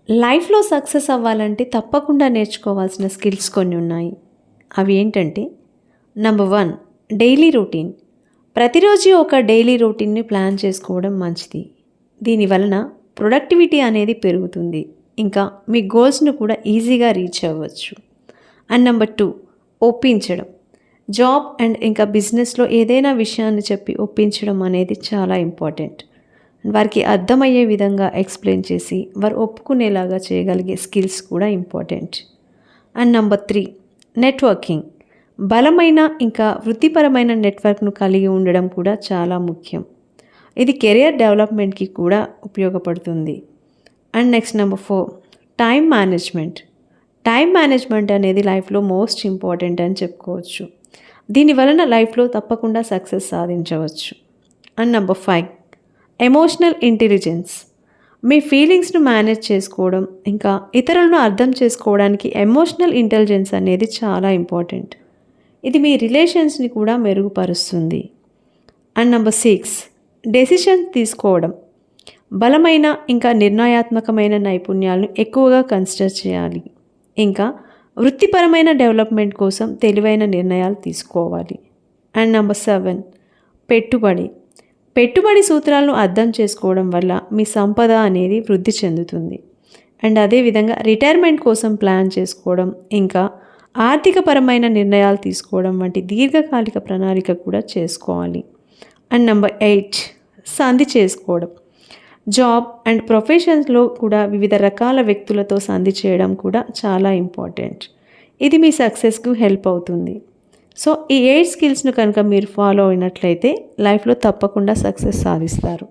లైఫ్లో సక్సెస్ అవ్వాలంటే తప్పకుండా నేర్చుకోవాల్సిన స్కిల్స్ కొన్ని ఉన్నాయి. అవి ఏంటంటే, నంబర్ 1, డైలీ రొటీన్. ప్రతిరోజు ఒక డైలీ రొటీన్ని ప్లాన్ చేసుకోవడం మంచిది. దీనివలన ప్రొడక్టివిటీ అనేది పెరుగుతుంది. ఇంకా మీ గోల్స్ను కూడా ఈజీగా రీచ్ అవ్వచ్చు. And number 2, ఒప్పించడం. జాబ్ అండ్ ఇంకా బిజినెస్లో ఏదైనా విషయాన్ని చెప్పి ఒప్పించడం అనేది చాలా ఇంపార్టెంట్. వారికి అర్థమయ్యే విధంగా ఎక్స్ప్లెయిన్ చేసి వారు ఒప్పుకునేలాగా చేయగలిగే స్కిల్స్ కూడా ఇంపార్టెంట్. And number 3, networking. బలమైన ఇంకా వృత్తిపరమైన నెట్వర్క్ను కలిగి ఉండడం కూడా చాలా ముఖ్యం. ఇది కెరియర్ డెవలప్మెంట్కి కూడా ఉపయోగపడుతుంది. And next number 4, time management. Time management అనేది లైఫ్లో మోస్ట్ ఇంపార్టెంట్ అని చెప్పుకోవచ్చు. దీనివలన లైఫ్లో తప్పకుండా సక్సెస్ సాధించవచ్చు. And number 5, emotional intelligence. మీ ఫీలింగ్స్ను మేనేజ్ చేసుకోవడం ఇంకా ఇతరులను అర్థం చేసుకోవడానికి ఎమోషనల్ ఇంటెలిజెన్స్ అనేది చాలా ఇంపార్టెంట్. ఇది మీ రిలేషన్స్ని కూడా మెరుగుపరుస్తుంది. అండ్ నంబర్ 6, డెసిషన్ తీసుకోవడం. బలమైన ఇంకా నిర్ణయాత్మకమైన నైపుణ్యాలను ఎక్కువగా కన్సిడర్ చేయాలి. ఇంకా వృత్తిపరమైన డెవలప్మెంట్ కోసం తెలివైన నిర్ణయాలు తీసుకోవాలి. అండ్ నంబర్ 7, పెట్టుబడి సూత్రాలను అర్థం చేసుకోవడం వల్ల మీ సంపద అనేది వృద్ధి చెందుతుంది. అండ్ అదేవిధంగా రిటైర్మెంట్ కోసం ప్లాన్ చేసుకోవడం ఇంకా ఆర్థికపరమైన నిర్ణయాలు తీసుకోవడం వంటి దీర్ఘకాలిక ప్రణాళిక కూడా చేసుకోవాలి. అండ్ నంబర్ 8, సంధి చేసుకోవడం. జాబ్ అండ్ ప్రొఫెషన్స్లో కూడా వివిధ రకాల వ్యక్తులతో సంధి చేయడం కూడా చాలా ఇంపార్టెంట్. ఇది మీ సక్సెస్కు హెల్ప్ అవుతుంది. సో ఈ 8 స్కిల్స్ను కనుక మీరు ఫాలో అయినట్లయితే లైఫ్లో తప్పకుండా సక్సెస్ సాధిస్తారు.